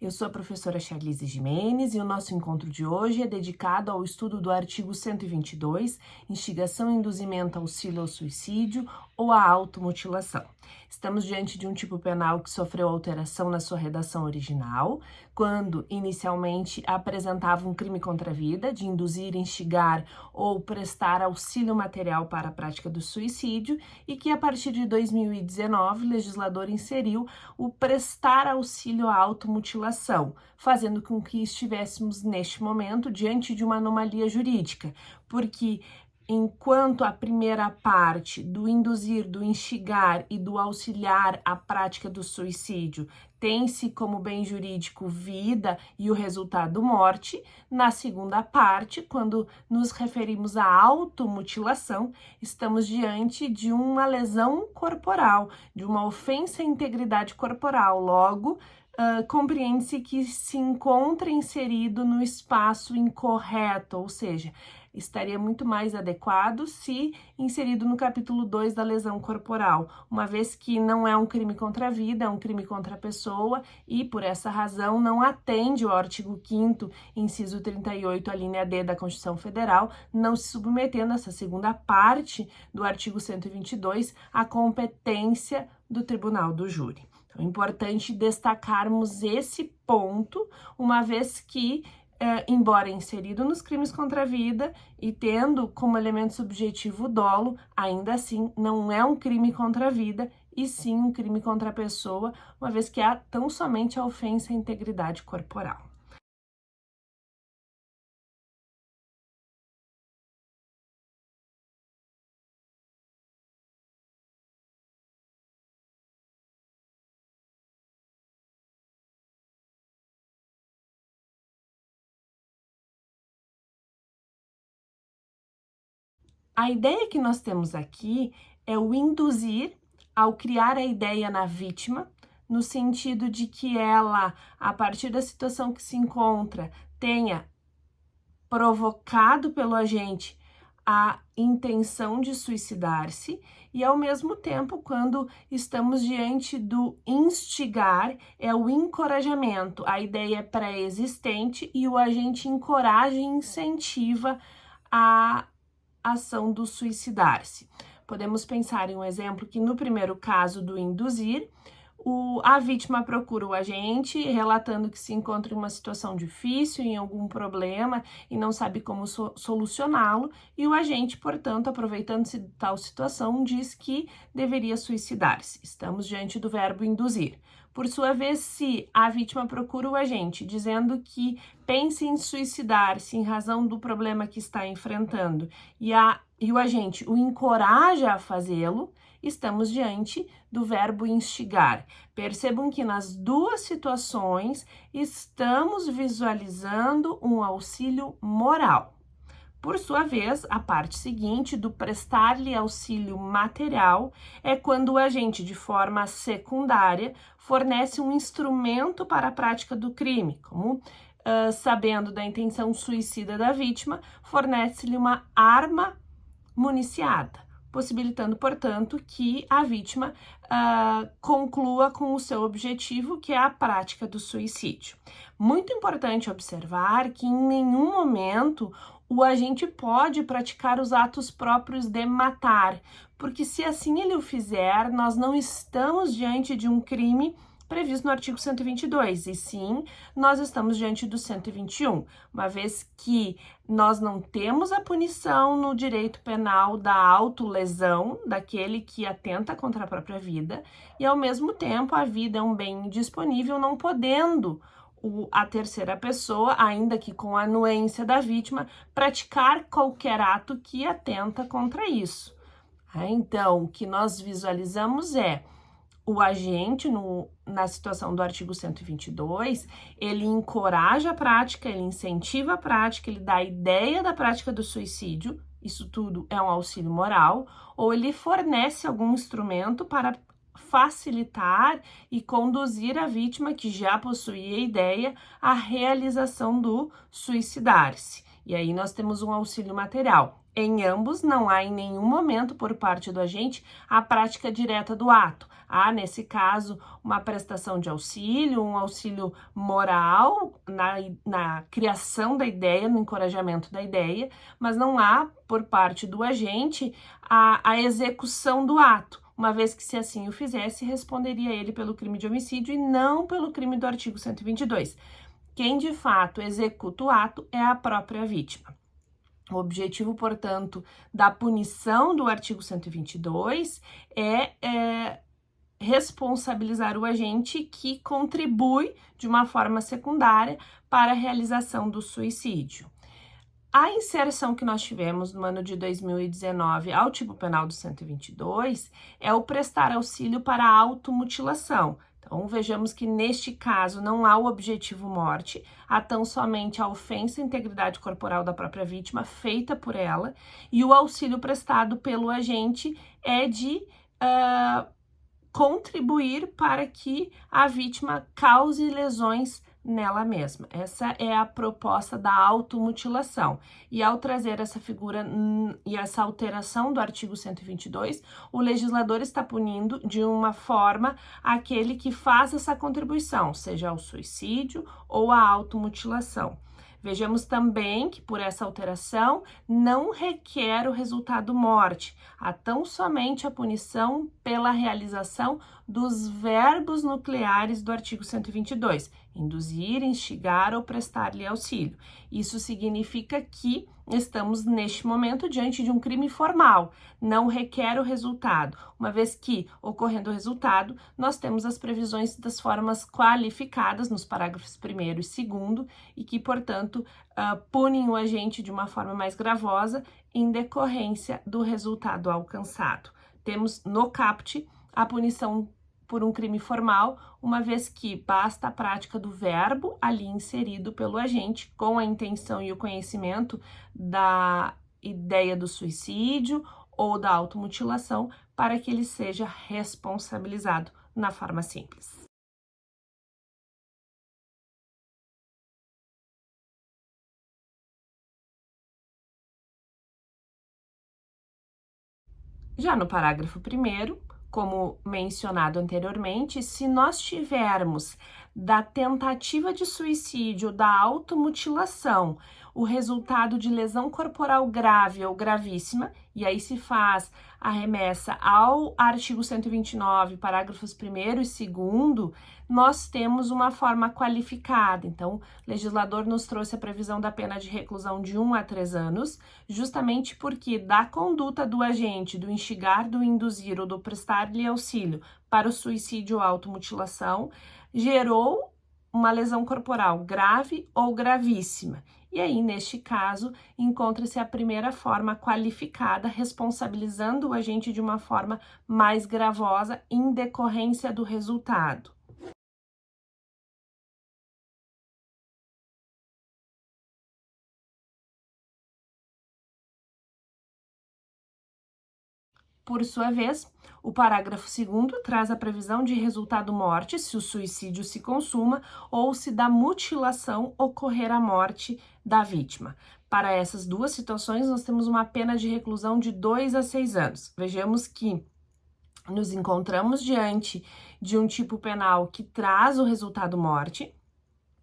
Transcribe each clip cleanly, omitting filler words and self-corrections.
Eu sou a professora Charlize Gimenez e o nosso encontro de hoje é dedicado ao estudo do artigo 122, instigação, induzimento, auxílio ao suicídio ou à automutilação. Estamos diante de um tipo penal que sofreu alteração na sua redação original, quando inicialmente apresentava um crime contra a vida, de induzir, instigar ou prestar auxílio material para a prática do suicídio, e que a partir de 2019 o legislador inseriu o prestar auxílio à automutilação, fazendo com que estivéssemos neste momento diante de uma anomalia jurídica, porque enquanto a primeira parte do induzir, do instigar e do auxiliar à prática do suicídio tem-se como bem jurídico vida e o resultado morte, na segunda parte, quando nos referimos à automutilação, estamos diante de uma lesão corporal, de uma ofensa à integridade corporal. Logo, compreende-se que se encontra inserido no espaço incorreto, ou seja, estaria muito mais adequado se inserido no capítulo 2 da lesão corporal, uma vez que não é um crime contra a vida, é um crime contra a pessoa e, por essa razão, não atende ao artigo 5º, inciso 38, a linha D da Constituição Federal, não se submetendo essa segunda parte do artigo 122 à competência do Tribunal do Júri. Então, é importante destacarmos esse ponto, uma vez que embora inserido nos crimes contra a vida e tendo como elemento subjetivo o dolo, ainda assim não é um crime contra a vida e sim um crime contra a pessoa, uma vez que há tão somente a ofensa à integridade corporal. A ideia que nós temos aqui é o induzir ao criar a ideia na vítima, no sentido de que ela, a partir da situação que se encontra, tenha provocado pelo agente a intenção de suicidar-se e, ao mesmo tempo, quando estamos diante do instigar, é o encorajamento. A ideia é pré-existente e o agente encoraja e incentiva a ação do suicidar-se. Podemos pensar em um exemplo que, no primeiro caso do induzir, a vítima procura o agente relatando que se encontra em uma situação difícil, em algum problema e não sabe como solucioná-lo, e o agente, portanto, aproveitando-se de tal situação, diz que deveria suicidar-se. Estamos diante do verbo induzir. Por sua vez, se a vítima procura o agente dizendo que pense em suicidar-se em razão do problema que está enfrentando e o agente o encoraja a fazê-lo, estamos diante do verbo instigar. Percebam que nas duas situações estamos visualizando um auxílio moral. Por sua vez, a parte seguinte do prestar-lhe auxílio material é quando o agente, de forma secundária, fornece um instrumento para a prática do crime, como, sabendo da intenção suicida da vítima, fornece-lhe uma arma municiada, possibilitando, portanto, que a vítima conclua com o seu objetivo, que é a prática do suicídio. Muito importante observar que em nenhum momento o agente pode praticar os atos próprios de matar, porque se assim ele o fizer, nós não estamos diante de um crime previsto no artigo 122, e sim, nós estamos diante do 121, uma vez que nós não temos a punição no direito penal da autolesão, daquele que atenta contra a própria vida, e ao mesmo tempo a vida é um bem disponível, não podendo a terceira pessoa, ainda que com a anuência da vítima, praticar qualquer ato que atenta contra isso. Então, o que nós visualizamos é o agente, na situação do artigo 122, ele encoraja a prática, ele incentiva a prática, ele dá a ideia da prática do suicídio, isso tudo é um auxílio moral, ou ele fornece algum instrumento para facilitar e conduzir a vítima que já possuía a ideia à realização do suicidar-se. E aí nós temos um auxílio material. Em ambos, não há em nenhum momento por parte do agente a prática direta do ato. Há, nesse caso, uma prestação de auxílio, um auxílio moral na criação da ideia, no encorajamento da ideia, mas não há, por parte do agente, a execução do ato, uma vez que, se assim o fizesse, responderia ele pelo crime de homicídio e não pelo crime do artigo 122. Quem, de fato, executa o ato é a própria vítima. O objetivo, portanto, da punição do artigo 122 é responsabilizar o agente que contribui de uma forma secundária para a realização do suicídio. A inserção que nós tivemos no ano de 2019 ao tipo penal do 122 é o prestar auxílio para a automutilação. Então, vejamos que neste caso não há o objetivo morte, há tão somente a ofensa à integridade corporal da própria vítima feita por ela, e o auxílio prestado pelo agente é de contribuir para que a vítima cause lesões nela mesma. Essa é a proposta da automutilação. E ao trazer essa figura e essa alteração do artigo 122, o legislador está punindo de uma forma aquele que faz essa contribuição, seja o suicídio ou a automutilação. Vejamos também que, por essa alteração, não requer o resultado morte, há tão somente a punição pela realização dos verbos nucleares do artigo 122, induzir, instigar ou prestar-lhe auxílio. Isso significa que estamos, neste momento, diante de um crime formal, não requer o resultado, uma vez que, ocorrendo o resultado, nós temos as previsões das formas qualificadas nos parágrafos 1º e 2º e que, portanto, punem o agente de uma forma mais gravosa em decorrência do resultado alcançado. Temos no caput a punição por um crime formal, uma vez que basta a prática do verbo ali inserido pelo agente com a intenção e o conhecimento da ideia do suicídio ou da automutilação para que ele seja responsabilizado na forma simples. Já no parágrafo 1º, como mencionado anteriormente, se nós tivermos da tentativa de suicídio, da automutilação, o resultado de lesão corporal grave ou gravíssima, e aí se faz a remessa ao artigo 129, parágrafos 1º e 2º, nós temos uma forma qualificada. Então, o legislador nos trouxe a previsão da pena de reclusão de 1 a 3 anos, justamente porque da conduta do agente, do instigar, do induzir ou do prestar-lhe auxílio para o suicídio ou automutilação, gerou uma lesão corporal grave ou gravíssima. E aí, neste caso, encontra-se a primeira forma qualificada, responsabilizando o agente de uma forma mais gravosa em decorrência do resultado. Por sua vez, o parágrafo 2º traz a previsão de resultado morte se o suicídio se consuma ou se da mutilação ocorrer a morte da vítima. Para essas duas situações, nós temos uma pena de reclusão de 2 a 6 anos. Vejamos que nos encontramos diante de um tipo penal que traz o resultado morte,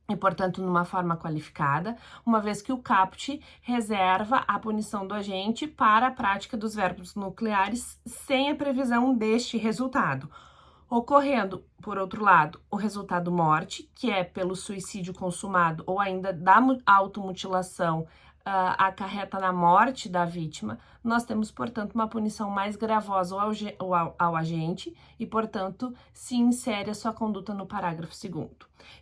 e, portanto, numa forma qualificada, uma vez que o caput reserva a punição do agente para a prática dos verbos nucleares sem a previsão deste resultado. Ocorrendo, por outro lado, o resultado morte, que é pelo suicídio consumado ou ainda da automutilação acarreta na morte da vítima, nós temos, portanto, uma punição mais gravosa ao agente e, portanto, se insere a sua conduta no parágrafo 2º.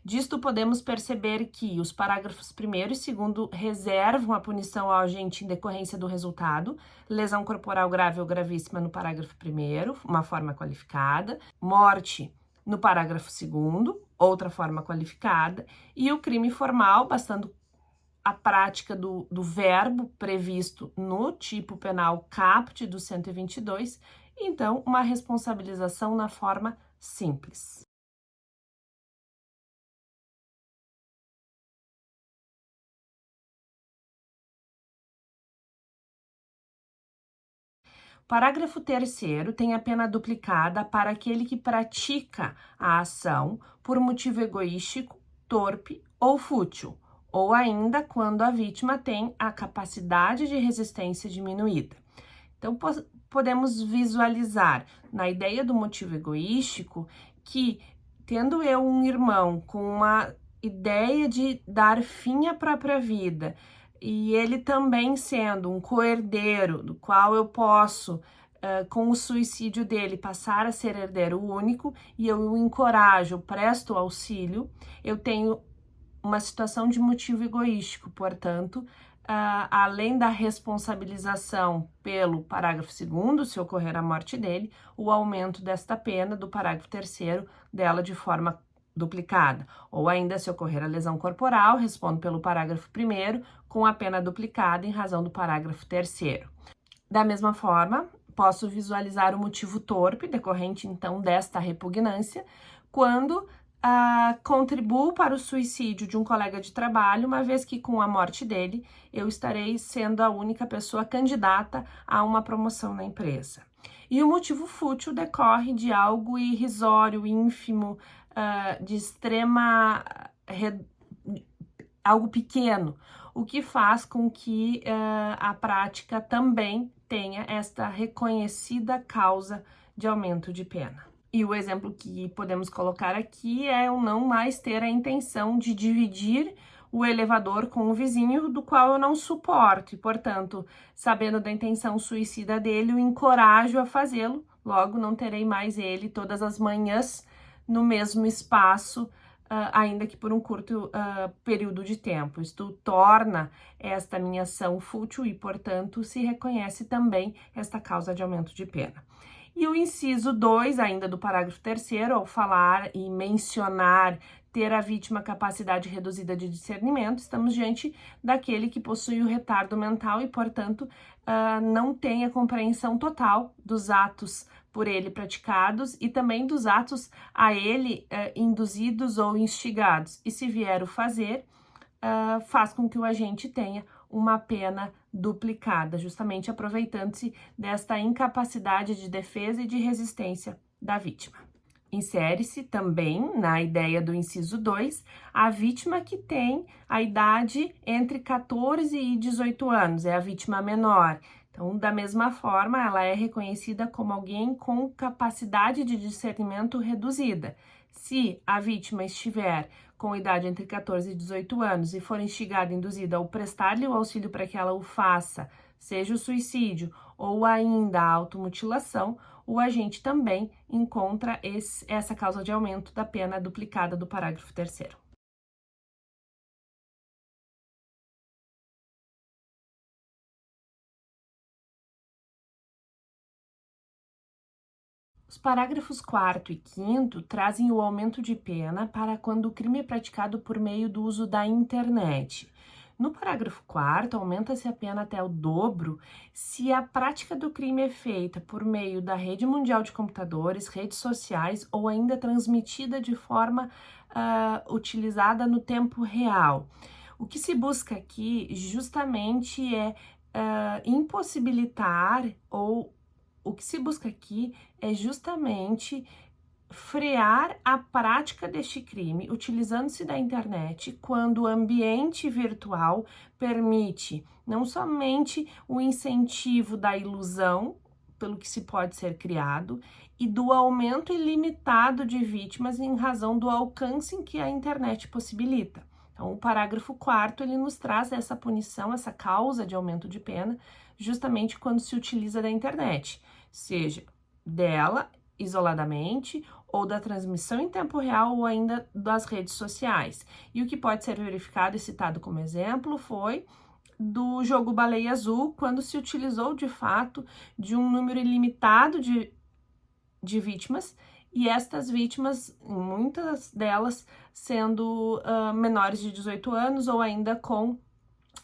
Disto, podemos perceber que os parágrafos 1º e 2º reservam a punição ao agente em decorrência do resultado, lesão corporal grave ou gravíssima no parágrafo 1º, uma forma qualificada, morte no parágrafo 2º, outra forma qualificada, e o crime formal, bastando a prática do verbo previsto no tipo penal caput do 122, então uma responsabilização na forma simples. Parágrafo 3º tem a pena duplicada para aquele que pratica a ação por motivo egoístico, torpe ou fútil, ou ainda quando a vítima tem a capacidade de resistência diminuída. Então, podemos visualizar na ideia do motivo egoístico que, tendo eu um irmão com uma ideia de dar fim à própria vida, e ele também sendo um coerdeiro, do qual eu posso, com o suicídio dele, passar a ser herdeiro único, e eu o encorajo, presto auxílio, eu tenho uma situação de motivo egoístico, portanto, além da responsabilização pelo parágrafo 2º, se ocorrer a morte dele, o aumento desta pena do parágrafo 3º dela de forma duplicada, ou ainda se ocorrer a lesão corporal, respondo pelo parágrafo 1º, com a pena duplicada em razão do parágrafo 3º. Da mesma forma, posso visualizar o motivo torpe, decorrente então desta repugnância, quando contribuo para o suicídio de um colega de trabalho, uma vez que com a morte dele, eu estarei sendo a única pessoa candidata a uma promoção na empresa. E o motivo fútil decorre de algo irrisório, ínfimo, de extrema... algo pequeno, o que faz com que a prática também tenha esta reconhecida causa de aumento de pena. E o exemplo que podemos colocar aqui é o não mais ter a intenção de dividir o elevador com o vizinho, do qual eu não suporto, e, portanto, sabendo da intenção suicida dele, o encorajo a fazê-lo, logo não terei mais ele todas as manhãs no mesmo espaço, ainda que por um curto período de tempo. Isto torna esta minha ação fútil e, portanto, se reconhece também esta causa de aumento de pena. E o inciso 2, ainda do parágrafo 3º, ao falar e mencionar ter a vítima capacidade reduzida de discernimento, estamos diante daquele que possui o retardo mental e, portanto, não tem a compreensão total dos atos por ele praticados e também dos atos a ele induzidos ou instigados. E se vier o fazer, faz com que o agente tenha uma pena duplicada, justamente aproveitando-se desta incapacidade de defesa e de resistência da vítima. Insere-se também na ideia do inciso 2 a vítima que tem a idade entre 14 e 18 anos, é a vítima menor. Então, da mesma forma, ela é reconhecida como alguém com capacidade de discernimento reduzida. Se a vítima estiver com idade entre 14 e 18 anos e for instigada, induzida ou prestar-lhe o auxílio para que ela o faça, seja o suicídio ou ainda a automutilação, o agente também encontra essa causa de aumento da pena duplicada do parágrafo 3º. Os parágrafos 4º e 5º trazem o aumento de pena para quando o crime é praticado por meio do uso da internet. No parágrafo 4º, aumenta-se a pena até o dobro se a prática do crime é feita por meio da rede mundial de computadores, redes sociais ou ainda transmitida de forma utilizada no tempo real. O que se busca aqui justamente é impossibilitar ou o que se busca aqui é justamente frear a prática deste crime, utilizando-se da internet, quando o ambiente virtual permite não somente o incentivo da ilusão, pelo que se pode ser criado, e do aumento ilimitado de vítimas em razão do alcance em que a internet possibilita. Então, o parágrafo 4º, ele nos traz essa punição, essa causa de aumento de pena, justamente quando se utiliza da internet, seja dela isoladamente, ou da transmissão em tempo real, ou ainda das redes sociais. E o que pode ser verificado e citado como exemplo foi do jogo Baleia Azul, quando se utilizou de fato de um número ilimitado de vítimas, e estas vítimas, muitas delas sendo menores de 18 anos ou ainda com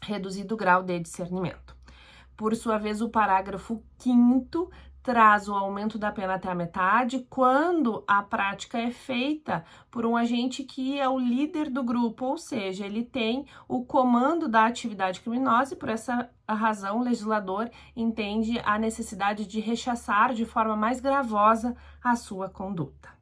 reduzido grau de discernimento. Por sua vez, o parágrafo 5º traz o aumento da pena até a metade quando a prática é feita por um agente que é o líder do grupo, ou seja, ele tem o comando da atividade criminosa e por essa razão o legislador entende a necessidade de rechaçar de forma mais gravosa a sua conduta.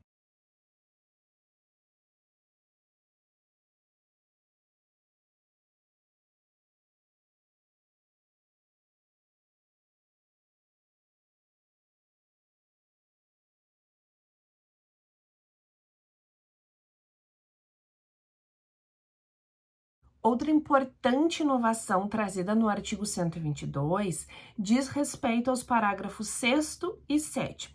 Outra importante inovação trazida no artigo 122 diz respeito aos parágrafos 6º e 7º.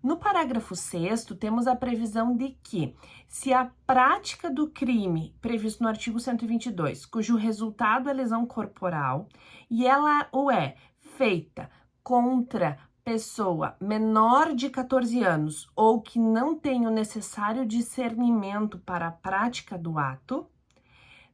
No parágrafo 6º, temos a previsão de que, se a prática do crime previsto no artigo 122, cujo resultado é lesão corporal, e ela o é feita contra pessoa menor de 14 anos ou que não tem o necessário discernimento para a prática do ato,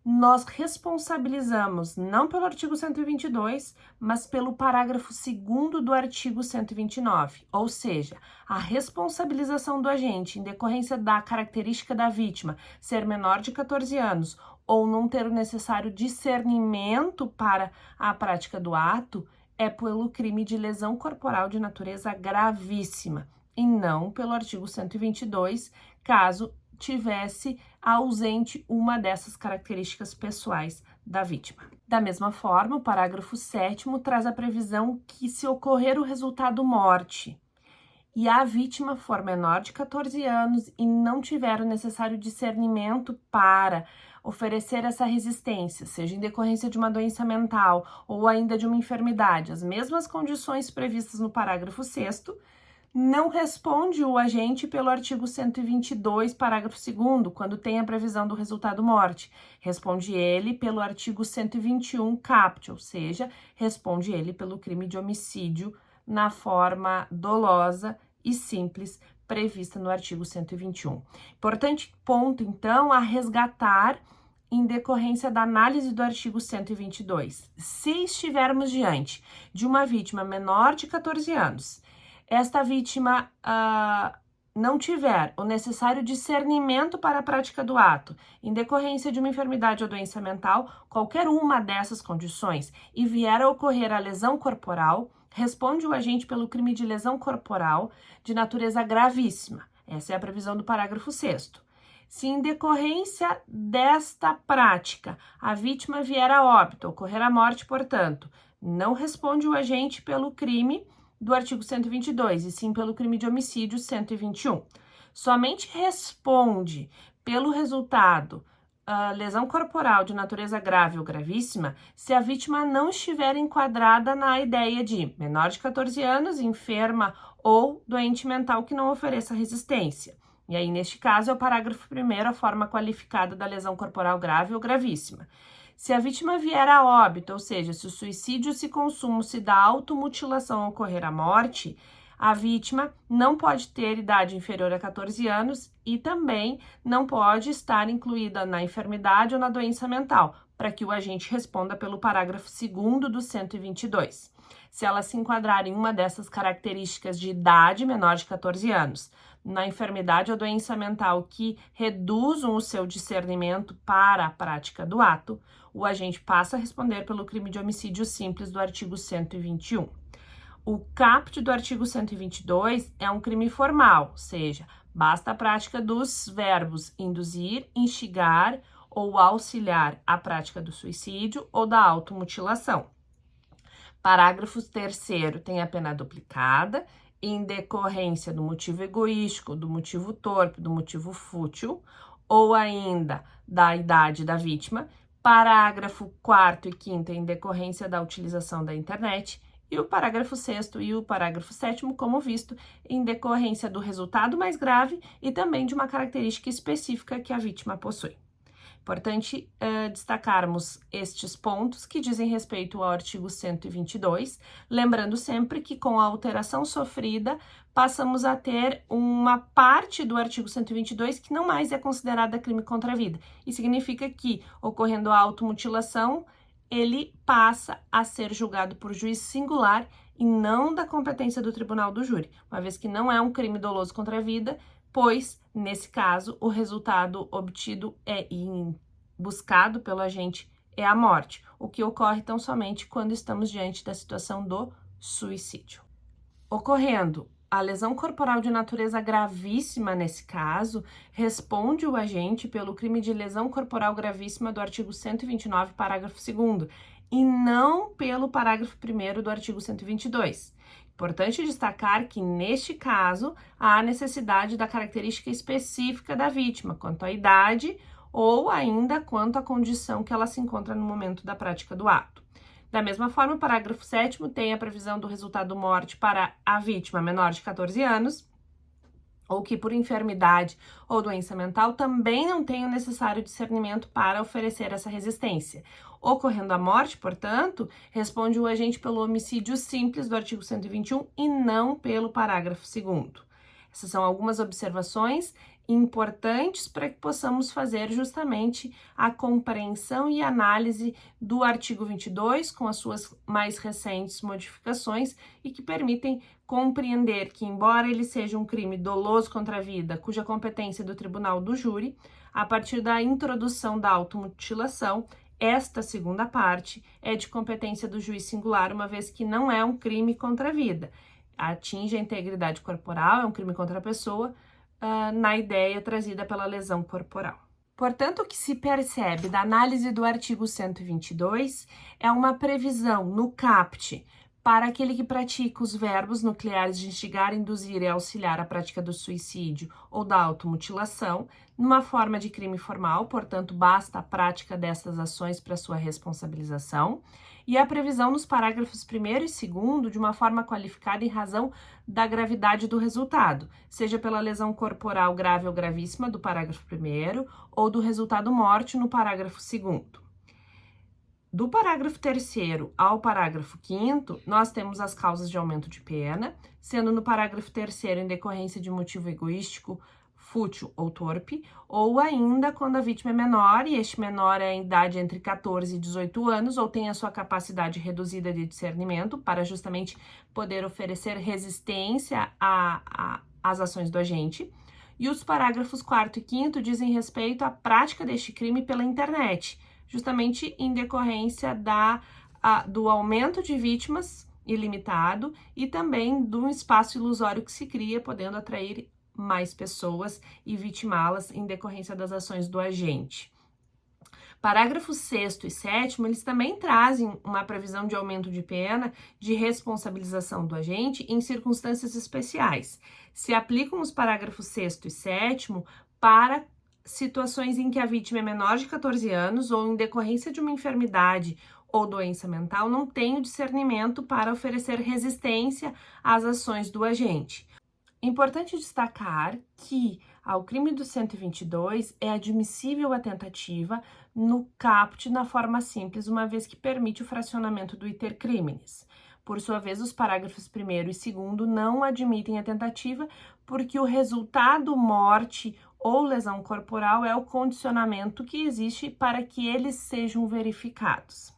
nós responsabilizamos não pelo artigo 122, mas pelo parágrafo 2º do artigo 129, ou seja, a responsabilização do agente em decorrência da característica da vítima ser menor de 14 anos ou não ter o necessário discernimento para a prática do ato é pelo crime de lesão corporal de natureza gravíssima e não pelo artigo 122, caso tivesse ausente uma dessas características pessoais da vítima. Da mesma forma, o parágrafo 7º traz a previsão que, se ocorrer o resultado morte e a vítima for menor de 14 anos e não tiver o necessário discernimento para oferecer essa resistência, seja em decorrência de uma doença mental ou ainda de uma enfermidade, as mesmas condições previstas no parágrafo 6º, não responde o agente pelo artigo 122, parágrafo 2º, quando tem a previsão do resultado morte. Responde ele pelo artigo 121, caput, ou seja, responde ele pelo crime de homicídio na forma dolosa e simples prevista no artigo 121. Importante ponto, então, a resgatar em decorrência da análise do artigo 122. Se estivermos diante de uma vítima menor de 14 anos, esta vítima não tiver o necessário discernimento para a prática do ato, em decorrência de uma enfermidade ou doença mental, qualquer uma dessas condições, e vier a ocorrer a lesão corporal, responde o agente pelo crime de lesão corporal de natureza gravíssima. Essa é a previsão do parágrafo 6º. Se em decorrência desta prática a vítima vier a óbito, ocorrer a morte, portanto, não responde o agente pelo crime do artigo 122, e sim pelo crime de homicídio 121. Somente responde pelo resultado lesão corporal de natureza grave ou gravíssima se a vítima não estiver enquadrada na ideia de menor de 14 anos, enferma ou doente mental que não ofereça resistência. E aí, neste caso, é o parágrafo 1º, a forma qualificada da lesão corporal grave ou gravíssima. Se a vítima vier a óbito, ou seja, se o suicídio se consuma, se da automutilação ocorrer a morte, a vítima não pode ter idade inferior a 14 anos e também não pode estar incluída na enfermidade ou na doença mental, para que o agente responda pelo parágrafo 2º do 122. Se ela se enquadrar em uma dessas características de idade menor de 14 anos, na enfermidade ou doença mental que reduzam o seu discernimento para a prática do ato, o agente passa a responder pelo crime de homicídio simples do artigo 121. O caput do artigo 122 é um crime formal, ou seja, basta a prática dos verbos induzir, instigar ou auxiliar a prática do suicídio ou da automutilação. Parágrafo 3º tem a pena duplicada em decorrência do motivo egoístico, do motivo torpe, do motivo fútil ou ainda da idade da vítima. Parágrafo 4º e 5º em decorrência da utilização da internet e o parágrafo 6º e o parágrafo 7º, como visto, em decorrência do resultado mais grave e também de uma característica específica que a vítima possui. Importante destacarmos estes pontos que dizem respeito ao artigo 122, lembrando sempre que com a alteração sofrida, passamos a ter uma parte do artigo 122 que não mais é considerada crime contra a vida. E significa que, ocorrendo a automutilação, ele passa a ser julgado por juiz singular e não da competência do tribunal do júri, uma vez que não é um crime doloso contra a vida, pois, nesse caso, o resultado obtido e buscado pelo agente é a morte, o que ocorre tão somente quando estamos diante da situação do suicídio. Ocorrendo a lesão corporal de natureza gravíssima nesse caso, responde o agente pelo crime de lesão corporal gravíssima do artigo 129, parágrafo 2º, e não pelo parágrafo 1º do artigo 122. Importante destacar que, neste caso, há necessidade da característica específica da vítima, quanto à idade ou ainda quanto à condição que ela se encontra no momento da prática do ato. Da mesma forma, o parágrafo 7º tem a previsão do resultado morte para a vítima menor de 14 anos, ou que por enfermidade ou doença mental também não tem o necessário discernimento para oferecer essa resistência. Ocorrendo a morte, portanto, responde o agente pelo homicídio simples do artigo 121 e não pelo parágrafo 2º. Essas são algumas observações importantes para que possamos fazer justamente a compreensão e análise do artigo 22 com as suas mais recentes modificações e que permitem compreender que, embora ele seja um crime doloso contra a vida, cuja competência é do tribunal do júri, a partir da introdução da automutilação, esta segunda parte é de competência do juiz singular, uma vez que não é um crime contra a vida. Atinge a integridade corporal, é um crime contra a pessoa, na ideia trazida pela lesão corporal. Portanto, o que se percebe da análise do artigo 122 é uma previsão no caput para aquele que pratica os verbos nucleares de instigar, induzir e auxiliar a prática do suicídio ou da automutilação, numa forma de crime formal, portanto, basta a prática destas ações para sua responsabilização, e a previsão nos parágrafos 1º e 2º de uma forma qualificada em razão da gravidade do resultado, seja pela lesão corporal grave ou gravíssima do parágrafo 1º ou do resultado morte no parágrafo 2º. Do parágrafo 3º ao parágrafo 5º, nós temos as causas de aumento de pena, sendo no parágrafo 3º em decorrência de motivo egoístico, fútil ou torpe, ou ainda quando a vítima é menor e este menor é em idade entre 14 e 18 anos ou tem a sua capacidade reduzida de discernimento para justamente poder oferecer resistência às ações do agente. E os parágrafos 4º e 5º dizem respeito à prática deste crime pela internet, justamente em decorrência do aumento de vítimas ilimitado e também do espaço ilusório que se cria, podendo atrair mais pessoas e vitimá-las em decorrência das ações do agente. Parágrafos 6º e 7º, eles também trazem uma previsão de aumento de pena de responsabilização do agente em circunstâncias especiais. Se aplicam os parágrafos 6º e 7º para situações em que a vítima é menor de 14 anos ou em decorrência de uma enfermidade ou doença mental não tem o discernimento para oferecer resistência às ações do agente. Importante destacar que ao crime do 122 é admissível a tentativa no caput na forma simples, uma vez que permite o fracionamento do iter criminis. Por sua vez, os parágrafos 1º e 2º não admitem a tentativa porque o resultado morte ou lesão corporal é o condicionamento que existe para que eles sejam verificados.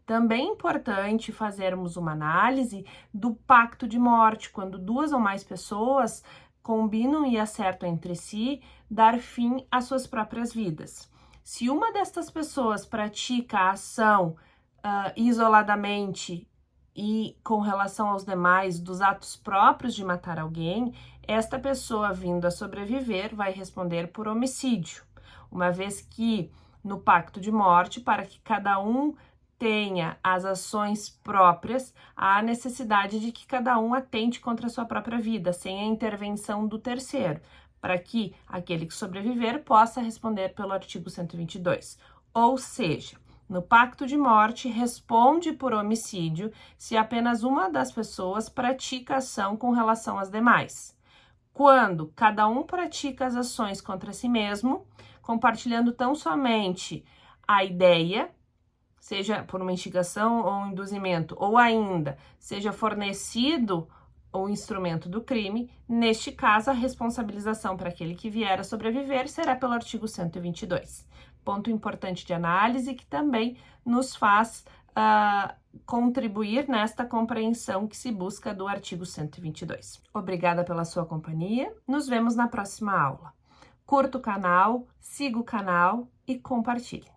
Também é importante fazermos uma análise do pacto de morte, quando duas ou mais pessoas combinam e acertam entre si dar fim às suas próprias vidas. Se uma destas pessoas pratica a ação isoladamente e com relação aos demais dos atos próprios de matar alguém, esta pessoa vindo a sobreviver vai responder por homicídio, uma vez que no pacto de morte, para que cada um tenha as ações próprias, há necessidade de que cada um atente contra a sua própria vida, sem a intervenção do terceiro, para que aquele que sobreviver possa responder pelo artigo 122. Ou seja, no pacto de morte, responde por homicídio se apenas uma das pessoas pratica ação com relação às demais. Quando cada um pratica as ações contra si mesmo, compartilhando tão somente a ideia, seja por uma instigação ou um induzimento, ou ainda seja fornecido o instrumento do crime, neste caso, a responsabilização para aquele que vier a sobreviver será pelo artigo 122. Ponto importante de análise que também nos faz contribuir nesta compreensão que se busca do artigo 122. Obrigada pela sua companhia, nos vemos na próxima aula. Curta o canal, siga o canal e compartilhe.